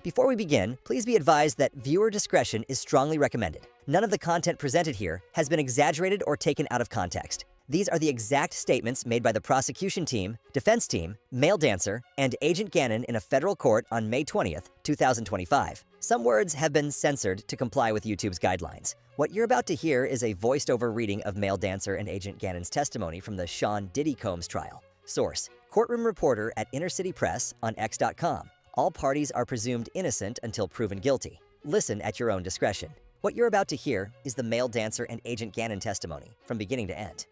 Before we begin, please be advised that viewer discretion is strongly recommended. None of the content presented here has been exaggerated or taken out of context. These are the exact statements made by the prosecution team, defense team, male dancer, and Agent Ganon in a federal court on May 20th, 2025. Some words have been censored to comply with YouTube's guidelines. What you're about to hear is a voiced-over reading of male dancer and Agent Ganon's testimony from the Sean Diddy Combs trial. Source: Courtroom reporter at Inner City Press on X.com. All parties are presumed innocent until proven guilty. Listen at your own discretion. What you're about to hear is the male dancer and Agent Ganon testimony from beginning to end.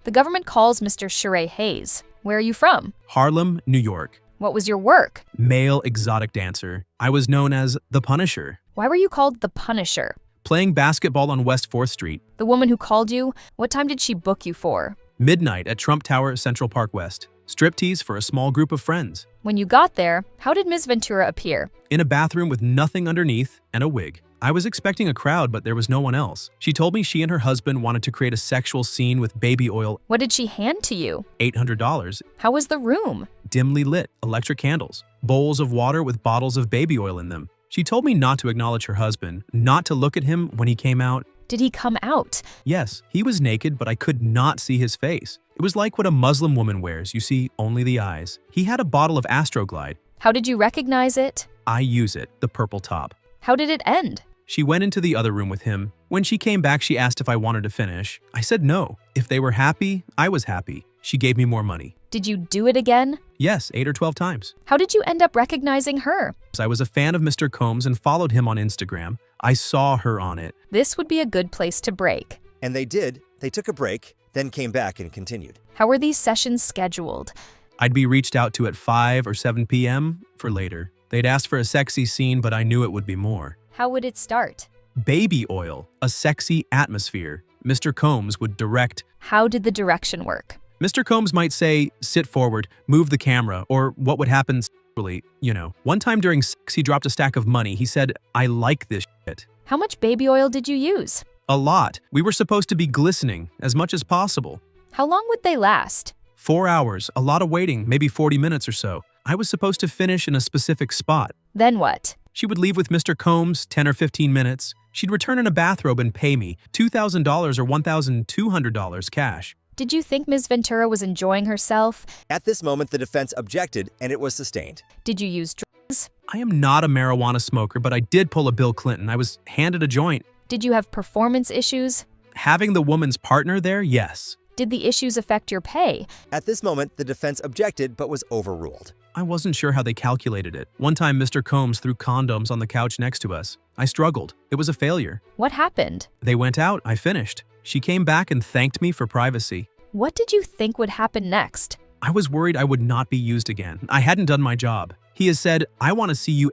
The government calls Mr. Shereé Hayes. Where are you from? Harlem, New York. What was your work? Male exotic dancer. I was known as the Punisher. Why were you called the Punisher? Playing basketball on West 4th Street. The woman who called you, what time did she book you for? Midnight at Trump Tower, Central Park West. Striptease for a small group of friends. When you got there, how did Ms. Ventura appear? In a bathroom with nothing underneath and a wig. I was expecting a crowd, but there was no one else. She told me she and her husband wanted to create a sexual scene with baby oil. What did she hand to you? $800. How was the room? Dimly lit, electric candles. Bowls of water with bottles of baby oil in them. She told me not to acknowledge her husband, not to look at him when he came out. Did he come out? Yes, he was naked, but I could not see his face. It was like what a Muslim woman wears, you see only the eyes. He had a bottle of Astroglide. How did you recognize it? I use it, the purple top. How did it end? She went into the other room with him. When she came back, she asked if I wanted to finish. I said no. If they were happy, I was happy. She gave me more money. Did you do it again? Yes, 8 or 12 times. How did you end up recognizing her? I was a fan of Mr. Combs and followed him on Instagram. I saw her on it. This would be a good place to break. And they did. They took a break, then came back and continued. How were these sessions scheduled? I'd be reached out to at 5 or 7 p.m. for later. They'd asked for a sexy scene, but I knew it would be more. How would it start? Baby oil, a sexy atmosphere. Mr. Combs would direct. How did the direction work? Mr. Combs might say, sit forward, move the camera, or what would happen sexually, you know. One time during sex, he dropped a stack of money. He said, I like this shit. How much baby oil did you use? A lot. We were supposed to be glistening as much as possible. How long would they last? 4 hours, a lot of waiting, maybe 40 minutes or so. I was supposed to finish in a specific spot. Then what? She would leave with Mr. Combs, 10 or 15 minutes. She'd return in a bathrobe and pay me $2,000 or $1,200 cash. Did you think Ms. Ventura was enjoying herself? At this moment, the defense objected, and it was sustained. Did you use drugs? I am not a marijuana smoker, but I did pull a Bill Clinton. I was handed a joint. Did you have performance issues? Having the woman's partner there, yes. Did the issues affect your pay? At this moment, the defense objected but was overruled. I wasn't sure how they calculated it. One time, Mr. Combs threw condoms on the couch next to us. I struggled. It was a failure. What happened? They went out. I finished. She came back and thanked me for privacy. What did you think would happen next? I was worried I would not be used again. I hadn't done my job. He has said, I want to see you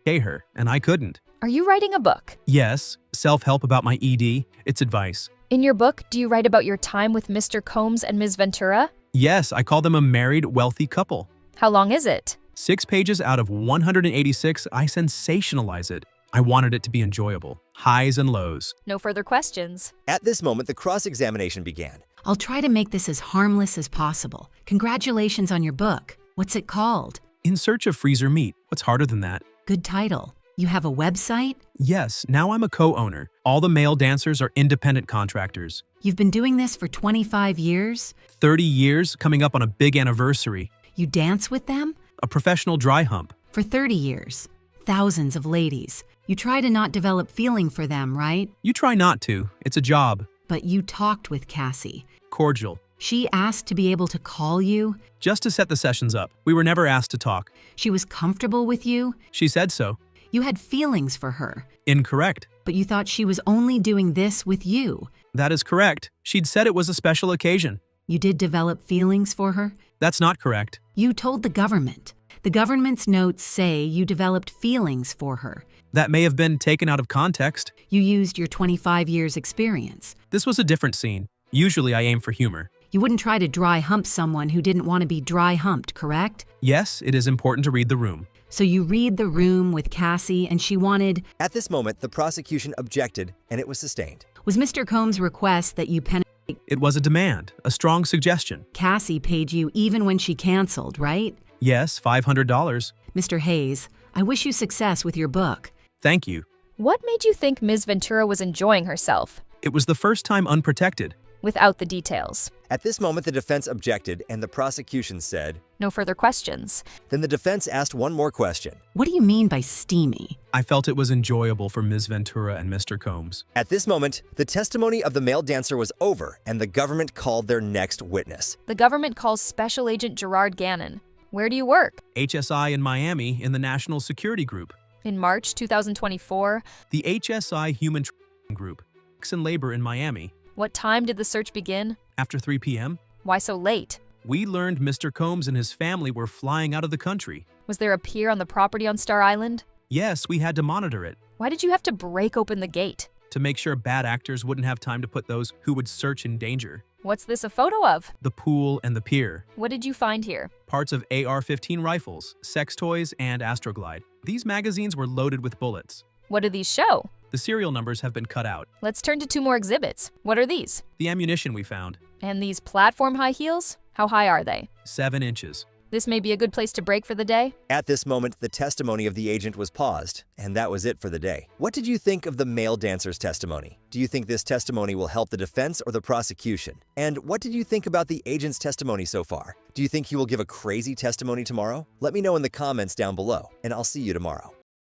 pay her, and I couldn't. Are you writing a book? Yes, self-help about my ED. It's advice. In your book, do you write about your time with Mr. Combs and Ms. Ventura? Yes, I call them a married, wealthy couple. How long is it? 6 pages out of 186, I sensationalize it. I wanted it to be enjoyable. Highs and lows. No further questions. At this moment, the cross-examination began. I'll try to make this as harmless as possible. Congratulations on your book. What's it called? In Search of Freezer Meat. What's harder than that? Good title. You have a website? Yes, now I'm a co-owner. All the male dancers are independent contractors. You've been doing this for 25 years? 30 years, coming up on a big anniversary. You dance with them? A professional dry hump. For 30 years. Thousands of ladies. You try to not develop feeling for them, right? You try not to. It's a job. But you talked with Cassie. Cordial. She asked to be able to call you? Just to set the sessions up. We were never asked to talk. She was comfortable with you? She said so. You had feelings for her. Incorrect. But you thought she was only doing this with you. That is correct. She'd said it was a special occasion. You did develop feelings for her? That's not correct. You told the government. The government's notes say you developed feelings for her. That may have been taken out of context. You used your 25 years experience. This was a different scene. Usually I aim for humor. You wouldn't try to dry hump someone who didn't want to be dry humped, correct? Yes, it is important to read the room. So you read the room with Cassie and she wanted... At this moment, the prosecution objected, and it was sustained. Was Mr. Combs' request that you penetrate... It was a demand, a strong suggestion. Cassie paid you even when she canceled, right? Yes, $500. Mr. Hayes, I wish you success with your book. Thank you. What made you think Ms. Ventura was enjoying herself? It was the first time unprotected. Without the details. At this moment, the defense objected and the prosecution said. No further questions. Then the defense asked one more question. What do you mean by steamy? I felt it was enjoyable for Ms. Ventura and Mr. Combs. At this moment, the testimony of the male dancer was over and the government called their next witness. The government calls Special Agent Gerard Ganon. Where do you work? HSI in Miami in the National Security Group. In March 2024. The HSI Human Trafficking Group. Sex and Labor in Miami. What time did the search begin? After 3 p.m. Why so late? We learned Mr. Combs and his family were flying out of the country. Was there a pier on the property on Star Island? Yes, we had to monitor it. Why did you have to break open the gate? To make sure bad actors wouldn't have time to put those who would search in danger. What's this a photo of? The pool and the pier. What did you find here? Parts of AR-15 rifles, sex toys, and Astroglide. These magazines were loaded with bullets. What do these show? The serial numbers have been cut out. Let's turn to 2 more exhibits. What are these? The ammunition we found. And these platform high heels? How high are they? 7 inches. This may be a good place to break for the day. At this moment, the testimony of the agent was paused, and that was it for the day. What did you think of the male dancer's testimony? Do you think this testimony will help the defense or the prosecution? And what did you think about the agent's testimony so far? Do you think he will give a crazy testimony tomorrow? Let me know in the comments down below, and I'll see you tomorrow.